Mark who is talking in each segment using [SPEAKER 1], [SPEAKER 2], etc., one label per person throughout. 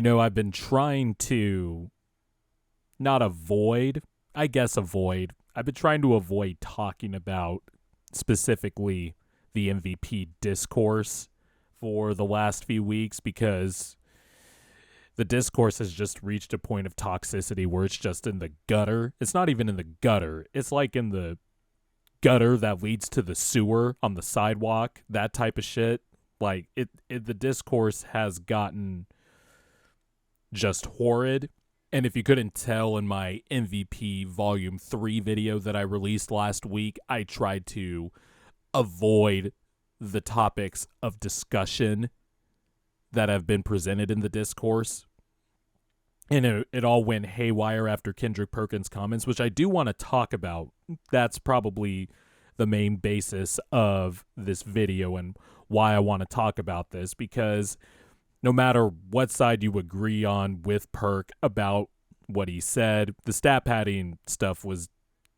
[SPEAKER 1] I've been trying to not avoid, I guess avoid. I've been trying to avoid talking about specifically the MVP discourse for the last few weeks because the discourse has just reached a point of toxicity where it's just in the gutter. It's not even in the gutter. It's like in the gutter that leads to the sewer on the sidewalk, that type of shit. Like the discourse has gotten just horrid. And if you couldn't tell in my MVP Volume 3 video that I released last week, I tried to avoid the topics of discussion that have been presented in the discourse. And it all went haywire after Kendrick Perkins' comments, which I do want to talk about. That's probably the main basis of this video and why I want to talk about this, because no matter what side you agree on with Perk about what he said, the stat padding stuff was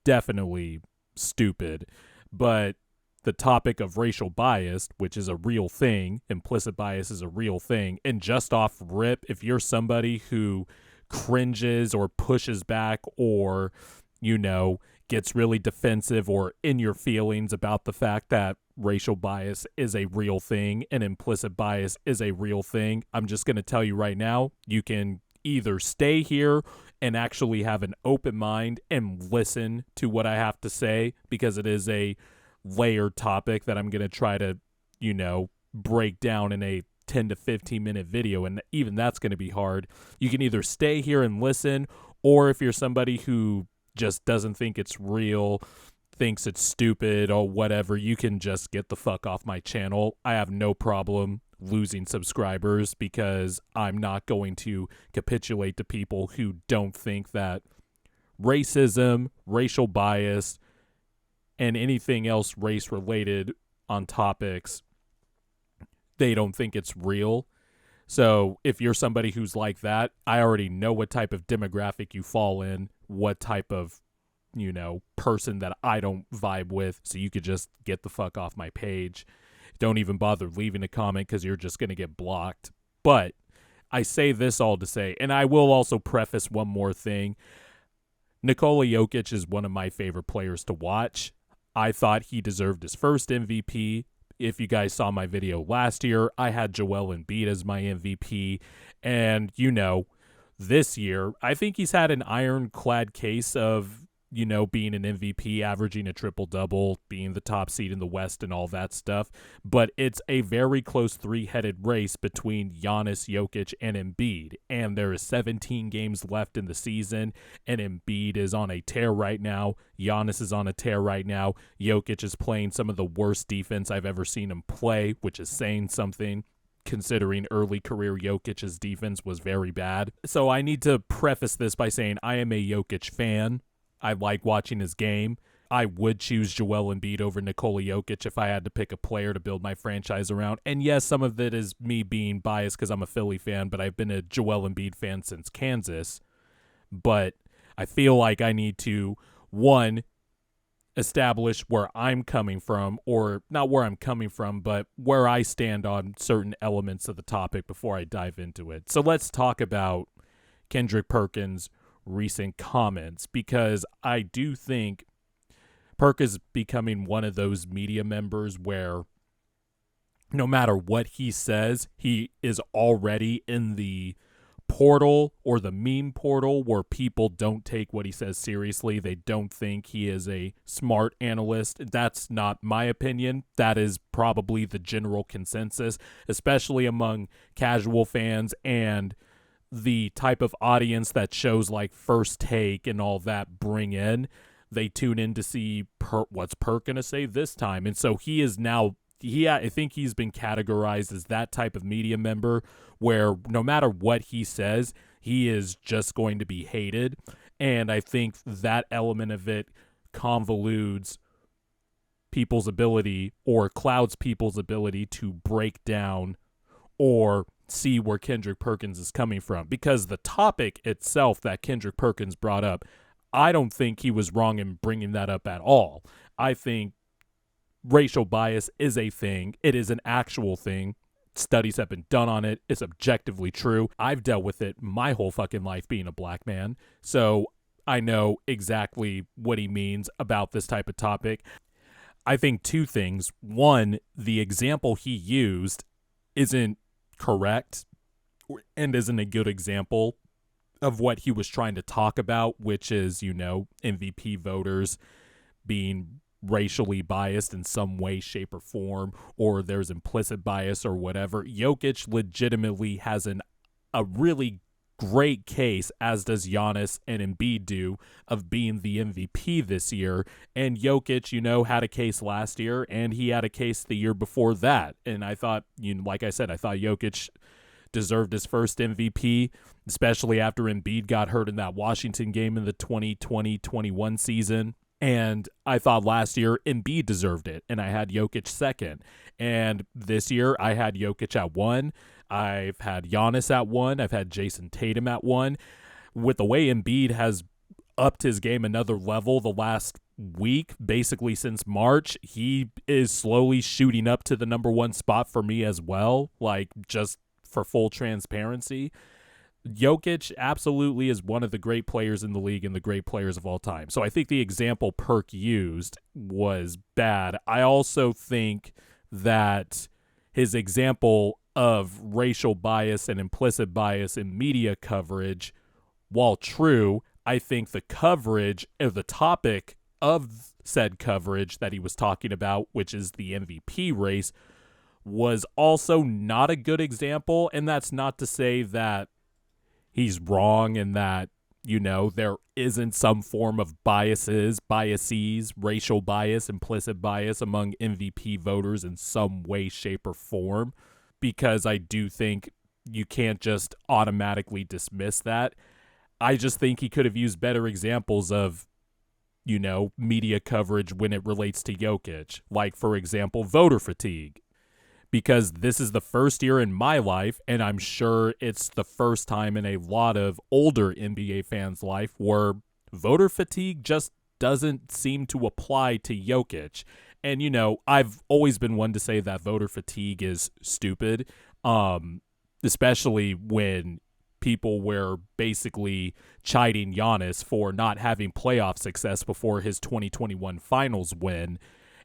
[SPEAKER 1] definitely stupid. But the topic of racial bias, which is a real thing, implicit bias is a real thing, and just off rip, if you're somebody who cringes or pushes back or, gets really defensive or in your feelings about the fact that racial bias is a real thing and implicit bias is a real thing, I'm just going to tell you right now, you can either stay here and actually have an open mind and listen to what I have to say, because it is a layered topic that I'm going to try to, break down in a 10 to 15 minute video, and even that's going to be hard. You can either stay here and listen, or if you're somebody who just doesn't think it's real, thinks it's stupid or whatever, you can just get the fuck off my channel. I have no problem losing subscribers because I'm not going to capitulate to people who don't think that racism, racial bias, and anything else race related on topics, they don't think it's real. So if you're somebody who's like that, I already know what type of demographic you fall in, what type of, person that I don't vibe with. So you could just get the fuck off my page. Don't even bother leaving a comment because you're just going to get blocked. But I say this all to say, and I will also preface one more thing. Nikola Jokic is one of my favorite players to watch. I thought he deserved his first MVP. If you guys saw my video last year, I had Joel Embiid as my MVP. And, this year, I think he's had an ironclad case of, being an MVP, averaging a triple-double, being the top seed in the West and all that stuff. But it's a very close three-headed race between Giannis, Jokic, and Embiid. And there is 17 games left in the season, and Embiid is on a tear right now. Giannis is on a tear right now. Jokic is playing some of the worst defense I've ever seen him play, which is saying something, considering early career Jokic's defense was very bad. So I need to preface this by saying I am a Jokic fan. I like watching his game. I would choose Joel Embiid over Nikola Jokic if I had to pick a player to build my franchise around. And yes, some of it is me being biased because I'm a Philly fan, but I've been a Joel Embiid fan since Kansas. But I feel like I need to, one, establish where I'm coming from, or not where I'm coming from, but where I stand on certain elements of the topic before I dive into it. So let's talk about Kendrick Perkins' recent comments, because I do think Perk is becoming one of those media members where no matter what he says, he is already in the portal or the meme portal where people don't take what he says seriously. They don't think he is a smart analyst. That's not my opinion. That is probably the general consensus, especially among casual fans and the type of audience that shows like First Take and all that bring in. They tune in to see what's Perk going to say this time. And so he is now, I think he's been categorized as that type of media member where no matter what he says, he is just going to be hated. And I think that element of it convolutes people's ability or clouds people's ability to break down or see where Kendrick Perkins is coming from, because the topic itself that Kendrick Perkins brought up, I don't think he was wrong in bringing that up at all. I think racial bias is a thing. It is an actual thing. Studies have been done on it. It's objectively true. I've dealt with it my whole fucking life being a black man. So I know exactly what he means about this type of topic. I think two things. One, the example he used isn't correct and isn't a good example of what he was trying to talk about, which is, MVP voters being racially biased in some way, shape, or form, or there's implicit bias or whatever. Jokic legitimately has a really great case, as does Giannis and Embiid do, of being the MVP this year. And Jokic, had a case last year, and he had a case the year before that. And I thought, like I said, I thought Jokic deserved his first MVP, especially after Embiid got hurt in that Washington game in the 2020-21 season. And I thought last year Embiid deserved it, and I had Jokic second. And this year I had Jokic at 1. I've had Giannis at 1. I've had Jason Tatum at 1. With the way Embiid has upped his game another level the last week, basically since March, he is slowly shooting up to the number 1 spot for me as well, like just for full transparency. Jokic absolutely is one of the great players in the league and the great players of all time. So I think the example Perk used was bad. I also think that his example of racial bias and implicit bias in media coverage, while true, I think the coverage of the topic of said coverage that he was talking about, which is the MVP race, was also not a good example. And that's not to say that he's wrong and that, there isn't some form of biases, racial bias, implicit bias among MVP voters in some way, shape, or form, because I do think you can't just automatically dismiss that. I just think he could have used better examples of, media coverage when it relates to Jokic. Like, for example, voter fatigue. Because this is the first year in my life, and I'm sure it's the first time in a lot of older NBA fans' life, where voter fatigue just doesn't seem to apply to Jokic. And, I've always been one to say that voter fatigue is stupid, especially when people were basically chiding Giannis for not having playoff success before his 2021 finals win,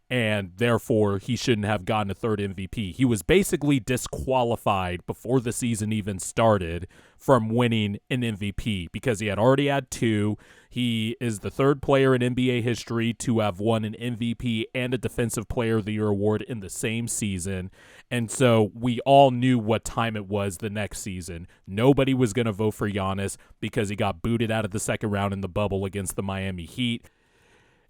[SPEAKER 1] and therefore he shouldn't have gotten a third MVP. He was basically disqualified before the season even started from winning an MVP because he had already had 2. He is the third player in NBA history to have won an MVP and a Defensive Player of the Year award in the same season. And so we all knew what time it was the next season. Nobody was going to vote for Giannis because he got booted out of the second round in the bubble against the Miami Heat.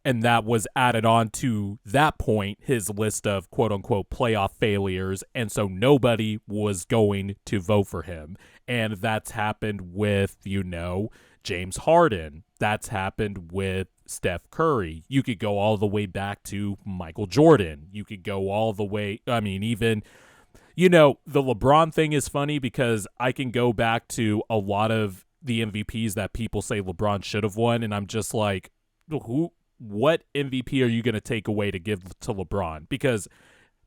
[SPEAKER 1] And that was added on to that point, his list of quote-unquote playoff failures. And so nobody was going to vote for him. And that's happened with, James Harden. That's happened with Steph Curry. You could go all the way back to Michael Jordan. You could go all the way, even, the LeBron thing is funny because I can go back to a lot of the MVPs that people say LeBron should have won. And I'm just like, what MVP are you going to take away to give to LeBron? Because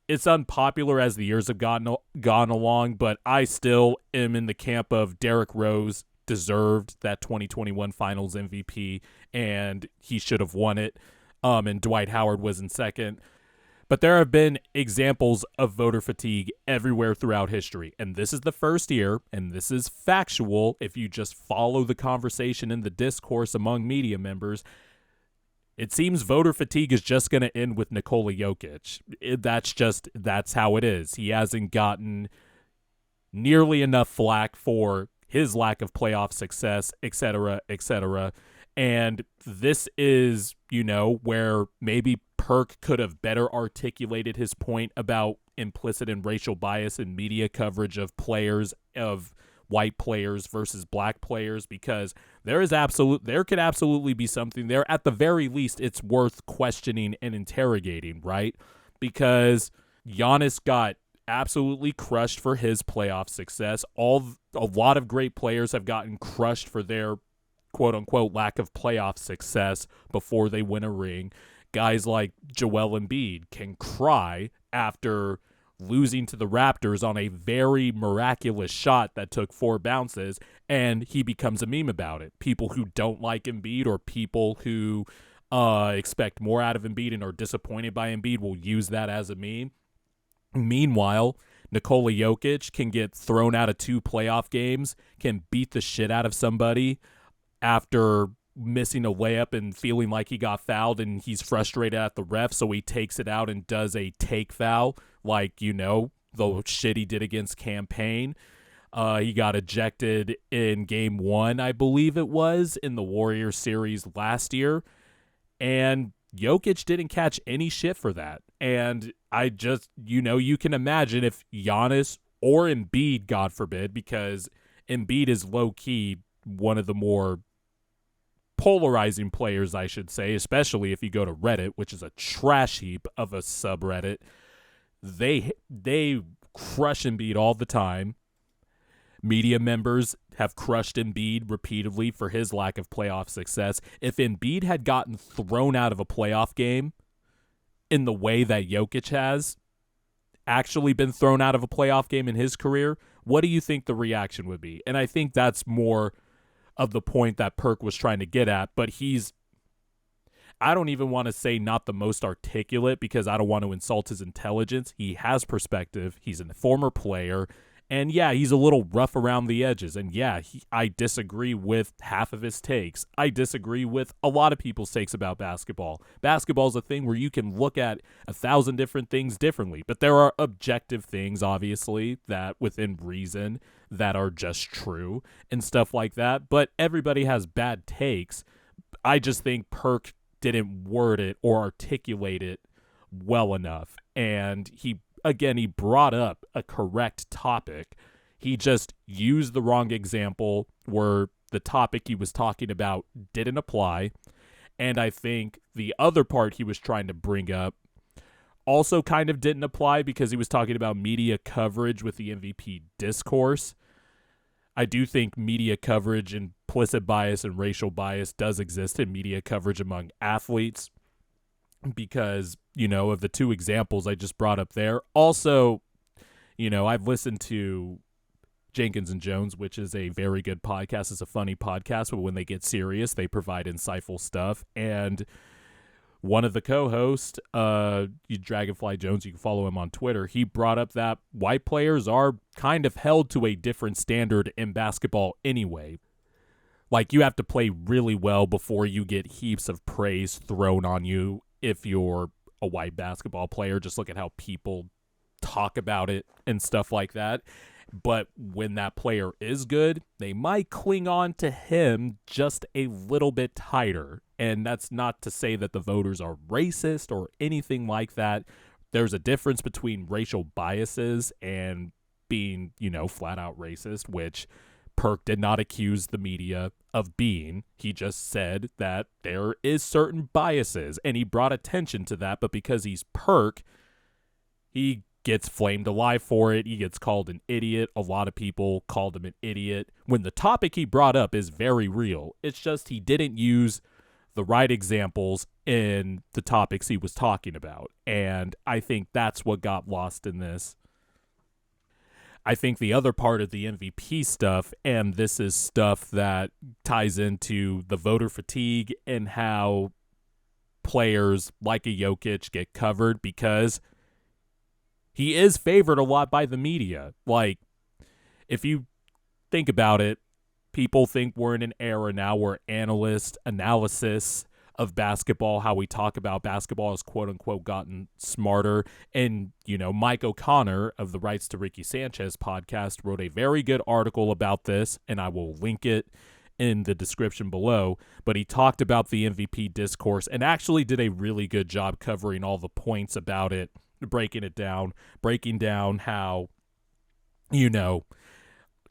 [SPEAKER 1] it's unpopular as the years have gone along, but I still am in the camp of Derrick Rose deserved that 2021 Finals MVP, and he should have won it, and Dwight Howard was in second. But there have been examples of voter fatigue everywhere throughout history, and this is the first year, and this is factual if you just follow the conversation in the discourse among media members. It seems voter fatigue is just going to end with Nikola Jokic. That's how it is. He hasn't gotten nearly enough flack for his lack of playoff success, etc., etc. And this is, where maybe Perk could have better articulated his point about implicit and racial bias in media coverage of players, of white players versus black players, because there could absolutely be something there. At the very least, it's worth questioning and interrogating, right? Because Giannis got absolutely crushed for his playoff success. A lot of great players have gotten crushed for their quote-unquote lack of playoff success before they win a ring. Guys like Joel Embiid can cry after losing to the Raptors on a very miraculous shot that took 4 bounces, and he becomes a meme about it. People who don't like Embiid or people who expect more out of Embiid and are disappointed by Embiid will use that as a meme. Meanwhile, Nikola Jokic can get thrown out of 2 playoff games, can beat the shit out of somebody after missing a layup and feeling like he got fouled, and he's frustrated at the ref, so he takes it out and does a take foul, like, the shit he did against Campaign. He got ejected in game 1, I believe it was, in the Warriors series last year, and Jokic didn't catch any shit for that. And I just, you can imagine if Giannis or Embiid, God forbid, because Embiid is low-key one of the more polarizing players, I should say, especially if you go to Reddit, which is a trash heap of a subreddit. They crush Embiid all the time. Media members have crushed Embiid repeatedly for his lack of playoff success. If Embiid had gotten thrown out of a playoff game in the way that Jokic has actually been thrown out of a playoff game in his career, what do you think the reaction would be? And I think that's more of the point that Perk was trying to get at, but I don't even want to say not the most articulate because I don't want to insult his intelligence. He has perspective. He's a former player. And yeah, he's a little rough around the edges. And yeah, I disagree with half of his takes. I disagree with a lot of people's takes about basketball. Basketball is a thing where you can look at 1,000 different things differently. But there are objective things, obviously, that within reason that are just true and stuff like that. But everybody has bad takes. I just think Perk didn't word it or articulate it well enough. And he brought up a correct topic. He just used the wrong example where the topic he was talking about didn't apply. And I think the other part he was trying to bring up also kind of didn't apply because he was talking about media coverage with the MVP discourse. I do think media coverage, implicit bias and racial bias does exist in media coverage among athletes because, of the 2 examples I just brought up there. Also, I've listened to Jenkins and Jones, which is a very good podcast. It's a funny podcast, but when they get serious, they provide insightful stuff. And one of the co-hosts, Dragonfly Jones, you can follow him on Twitter, he brought up that white players are kind of held to a different standard in basketball anyway. Like, you have to play really well before you get heaps of praise thrown on you if you're a white basketball player. Just look at how people talk about it and stuff like that. But when that player is good, they might cling on to him just a little bit tighter. And that's not to say that the voters are racist or anything like that. There's a difference between racial biases and being, flat out racist, which Perk did not accuse the media of being. He just said that there is certain biases, and he brought attention to that, but because he's Perk, he gets flamed alive for it. He gets called an idiot. A lot of people called him an idiot when the topic he brought up is very real. It's just he didn't use the right examples in the topics he was talking about, and I think that's what got lost in this. I think the other part of the MVP stuff, and this is stuff that ties into the voter fatigue and how players like a Jokic get covered because he is favored a lot by the media. Like, if you think about it, people think we're in an era now where analysis of basketball, how we talk about basketball has quote-unquote gotten smarter. And, Mike O'Connor of the Rights to Ricky Sanchez podcast wrote a very good article about this, and I will link it in the description below. But he talked about the MVP discourse and actually did a really good job covering all the points about it, breaking down how,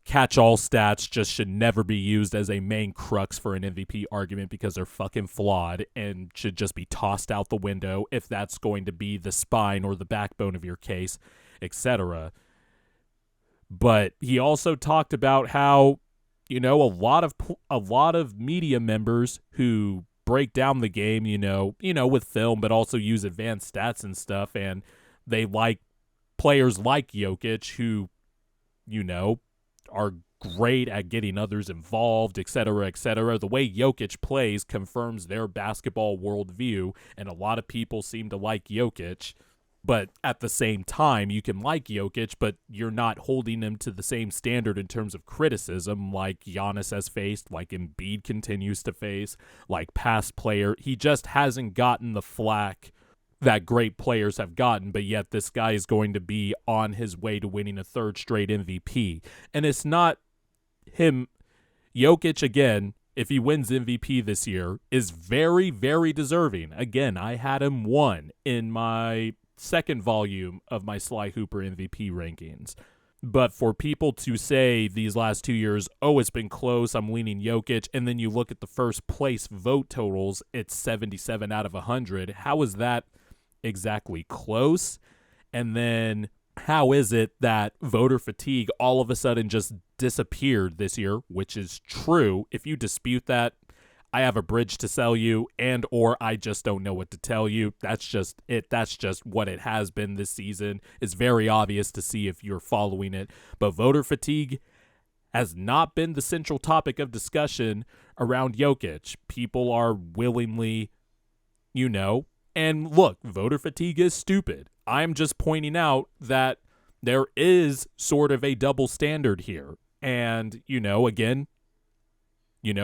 [SPEAKER 1] catch-all stats just should never be used as a main crux for an MVP argument because they're fucking flawed and should just be tossed out the window if that's going to be the spine or the backbone of your case, etc. But he also talked about how, a lot of media members who break down the game, with film, but also use advanced stats and stuff, and they like players like Jokic who, are great at getting others involved, etc., etc. The way Jokic plays confirms their basketball worldview, and a lot of people seem to like Jokic. But at the same time, you can like Jokic, but you're not holding him to the same standard in terms of criticism like Giannis has faced, like Embiid continues to face, like past player. He just hasn't gotten the flack that great players have gotten, but yet this guy is going to be on his way to winning a third straight MVP. And it's not him. Jokic, again, if he wins MVP this year, is very, very deserving. Again, I had him 1 in my second volume of my Sly Hooper MVP rankings. But for people to say these last 2 years, oh, it's been close, I'm leaning Jokic, and then you look at the first place vote totals, it's 77 out of 100. How is that exactly close? And then how is it that voter fatigue all of a sudden just disappeared this year, which is true? If you dispute that, I have a bridge to sell you, and or I just don't know what to tell you. That's just it. That's just what it has been this season. It's very obvious to see if you're following it. But voter fatigue has not been the central topic of discussion around Jokic. People are willingly, and look, voter fatigue is stupid. I'm just pointing out that there is sort of a double standard here. And, again,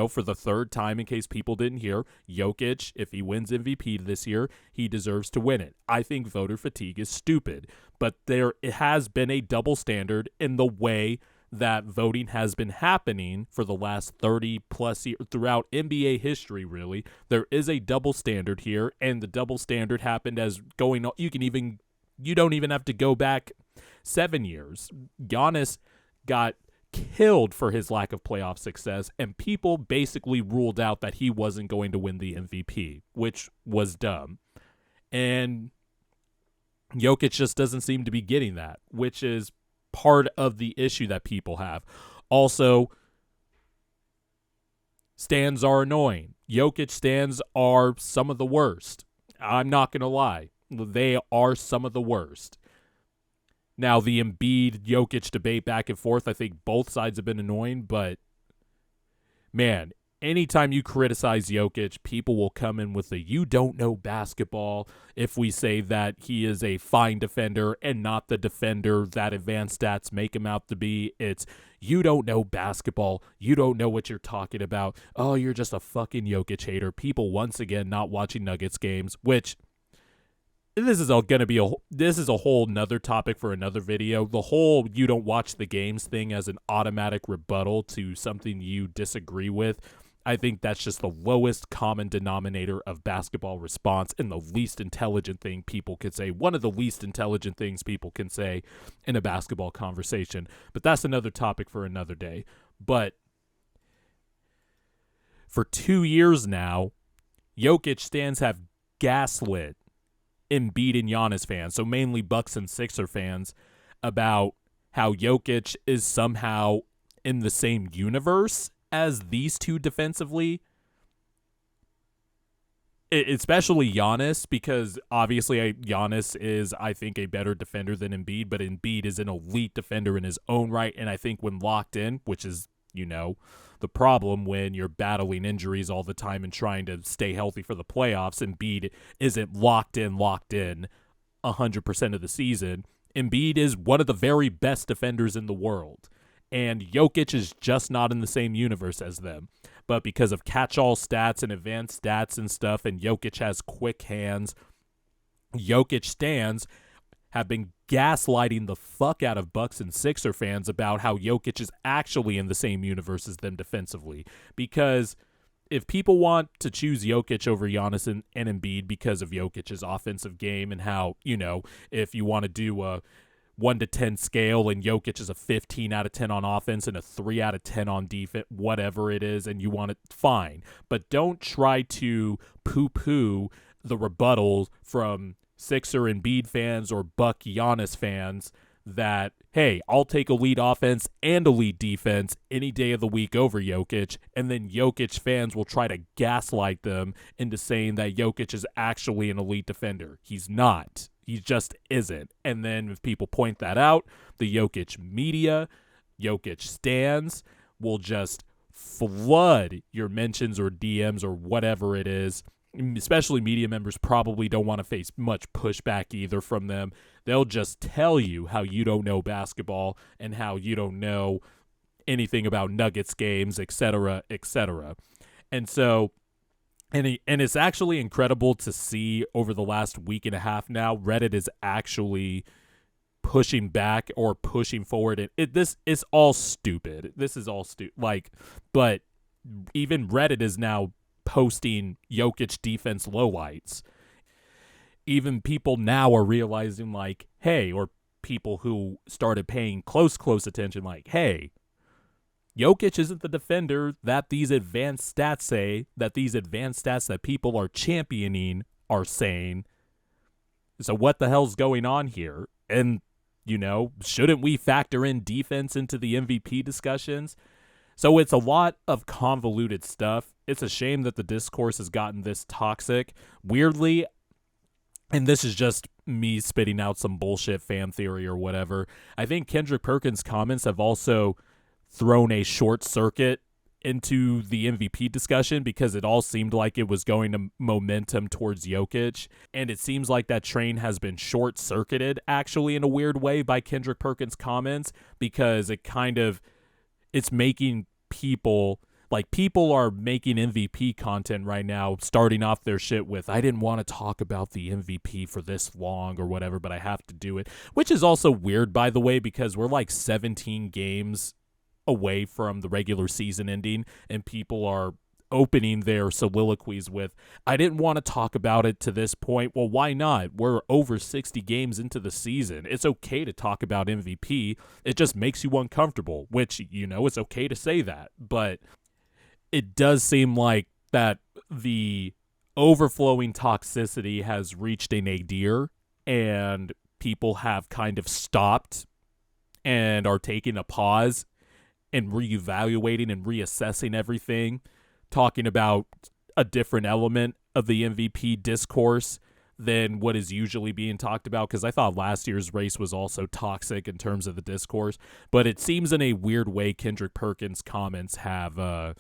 [SPEAKER 1] for the third time, in case people didn't hear, Jokic, if he wins MVP this year, he deserves to win it. I think voter fatigue is stupid, but it has been a double standard in the way that voting has been happening for the last 30 plus years throughout NBA history. Really, there is a double standard here, and the double standard happened as going on. You don't even have to go back 7 years. Giannis got killed for his lack of playoff success, and people basically ruled out that he wasn't going to win the MVP, which was dumb. And Jokic just doesn't seem to be getting that, which is part of the issue that people have. Also, stands are annoying. Jokic stands are some of the worst. I'm not going to lie. They are some of the worst. Now, the Embiid-Jokic debate back and forth, I think both sides have been annoying, but, man, anytime you criticize Jokic, people will come in with you don't know basketball if we say that he is a fine defender and not the defender that advanced stats make him out to be. It's, you don't know basketball. You don't know what you're talking about. Oh, you're just a fucking Jokic hater. People, once again, not watching Nuggets games, which... This is a whole nother topic for another video. The whole you don't watch the games thing as an automatic rebuttal to something you disagree with. I think that's just the lowest common denominator of basketball response and the least intelligent thing people could say. One of the least intelligent things people can say in a basketball conversation. But that's another topic for another day. But for 2 years now, Jokic stands have gaslit Embiid and Giannis fans, so mainly Bucks and Sixer fans, about how Jokic is somehow in the same universe as these two defensively. Especially Giannis, because obviously Giannis is, I think, a better defender than Embiid, but Embiid is an elite defender in his own right, and I think when locked in, which is, the problem when you're battling injuries all the time and trying to stay healthy for the playoffs, Embiid isn't locked in 100% of the season. Embiid is one of the very best defenders in the world, and Jokic is just not in the same universe as them. But because of catch-all stats and advanced stats and stuff, and Jokic has quick hands, Jokic stands have been gaslighting the fuck out of Bucks and Sixer fans about how Jokic is actually in the same universe as them defensively. Because if people want to choose Jokic over Giannis and Embiid because of Jokic's offensive game and how, if you want to do a 1 to 10 scale and Jokic is a 15 out of 10 on offense and a 3 out of 10 on defense, whatever it is, and you want it, fine. But don't try to poo-poo the rebuttal from Sixer and Embiid fans or Buck Giannis fans that, hey, I'll take elite offense and elite defense any day of the week over Jokic, and then Jokic fans will try to gaslight them into saying that Jokic is actually an elite defender. He's not. He just isn't. And then if people point that out, the Jokic media, Jokic stands will just flood your mentions or DMs or whatever it is. Especially media members probably don't want to face much pushback either from them. They'll just tell you how you don't know basketball and how you don't know anything about Nuggets games, etc., etc. And so, and it's actually incredible to see over the last week and a half now, Reddit is actually pushing back or pushing forward. This is all stupid. This is all stupid. But even Reddit is now posting Jokic defense lowlights. Even people now are realizing, hey, or people who started paying close attention, hey, Jokic isn't the defender that these advanced stats say, that these advanced stats that people are championing are saying. So what the hell's going on here? And, shouldn't we factor in defense into the MVP discussions? So it's a lot of convoluted stuff. It's a shame that the discourse has gotten this toxic. Weirdly, and this is just me spitting out some bullshit fan theory or whatever, I think Kendrick Perkins' comments have also thrown a short circuit into the MVP discussion because it all seemed like it was going to momentum towards Jokic. And it seems like that train has been short-circuited, actually, in a weird way by Kendrick Perkins' comments, because it's making people are making MVP content right now, starting off their shit with, I didn't want to talk about the MVP for this long or whatever, but I have to do it, which is also weird, by the way, because we're 17 games away from the regular season ending, and people are opening their soliloquies with, I didn't want to talk about it to this point. Well, why not? We're over 60 games into the season. It's okay to talk about MVP. It just makes you uncomfortable, which, it's okay to say that. But it does seem like that the overflowing toxicity has reached a nadir, and people have kind of stopped and are taking a pause and reevaluating and reassessing everything, talking about a different element of the MVP discourse than what is usually being talked about, because I thought last year's race was also toxic in terms of the discourse. But it seems in a weird way Kendrick Perkins' comments have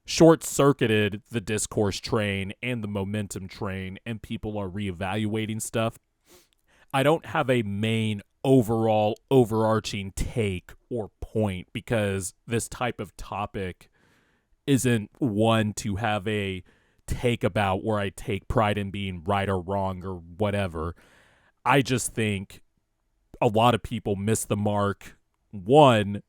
[SPEAKER 1] short-circuited the discourse train and the momentum train, and people are reevaluating stuff. I don't have a main overall overarching take or point, because this type of topic isn't one to have a take about where I take pride in being right or wrong or whatever. I just think a lot of people miss the mark, one,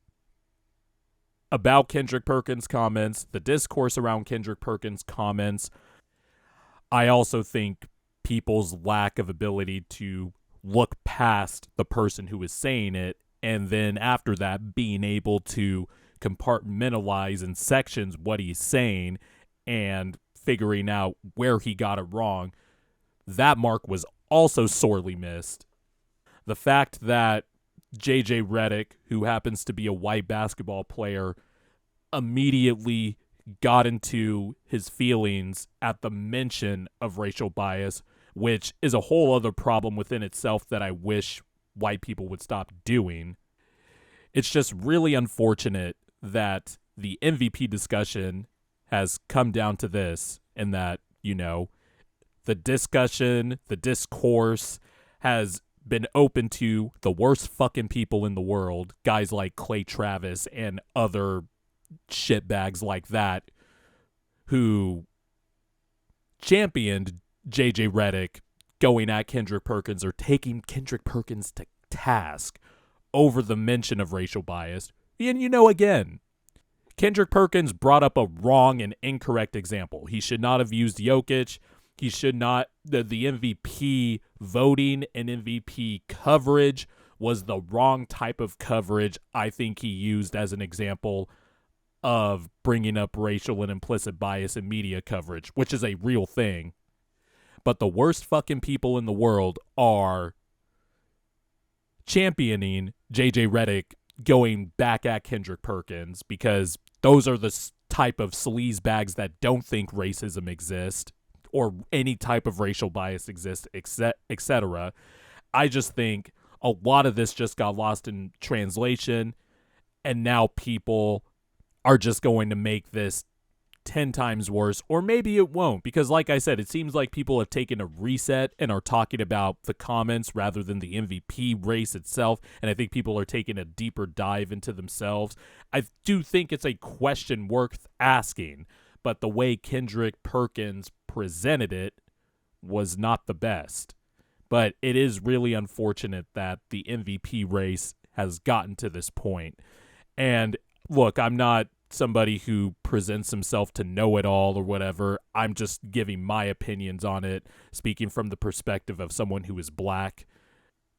[SPEAKER 1] about Kendrick Perkins' comments, the discourse around Kendrick Perkins' comments. I also think people's lack of ability to look past the person who is saying it, and then after that being able to compartmentalize in sections what he's saying and figuring out where he got it wrong. That mark was also sorely missed. The fact that JJ Redick, who happens to be a white basketball player, immediately got into his feelings at the mention of racial bias, which is a whole other problem within itself that I wish white people would stop doing. It's just really unfortunate that the MVP discussion has come down to this, and that, the discussion, the discourse has been open to the worst fucking people in the world, guys like Clay Travis and other shitbags like that, who championed JJ Redick going at Kendrick Perkins or taking Kendrick Perkins to task over the mention of racial bias. And again, Kendrick Perkins brought up a wrong and incorrect example. He should not have used Jokic. He should not, the MVP voting and MVP coverage was the wrong type of coverage I think he used as an example of bringing up racial and implicit bias in media coverage, which is a real thing. But the worst fucking people in the world are championing JJ Redick going back at Kendrick Perkins, because those are the type of sleaze bags that don't think racism exists or any type of racial bias exists, etc. I just think a lot of this just got lost in translation, and now people are just going to make this 10 times worse, or maybe it won't, because like I said, it seems like people have taken a reset and are talking about the comments rather than the MVP race itself, and I think people are taking a deeper dive into themselves. I do think it's a question worth asking, but the way Kendrick Perkins presented it was not the best. But it is really unfortunate that the MVP race has gotten to this point. And look, I'm not somebody who presents himself to know it all or whatever. I'm just giving my opinions on it, speaking from the perspective of someone who is black,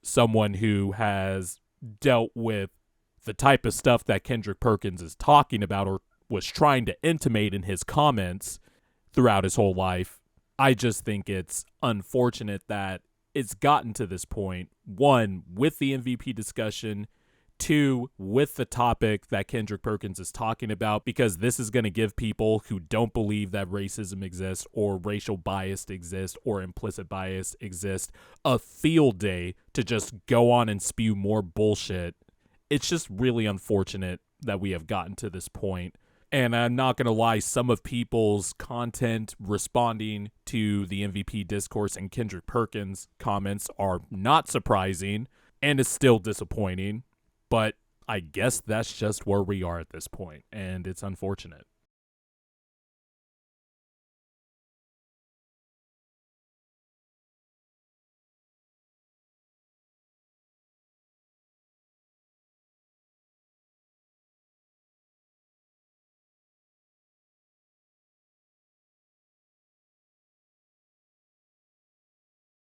[SPEAKER 1] someone who has dealt with the type of stuff that Kendrick Perkins is talking about or was trying to intimate in his comments throughout his whole life. I just think it's unfortunate that it's gotten to this point. One, with the MVP discussion. Two, with the topic that Kendrick Perkins is talking about, because this is going to give people who don't believe that racism exists or racial bias exists or implicit bias exists a field day to just go on and spew more bullshit. It's just really unfortunate that we have gotten to this point. And I'm not going to lie, some of people's content responding to the MVP discourse and Kendrick Perkins comments are not surprising and is still disappointing. But I guess that's just where we are at this point, and it's unfortunate.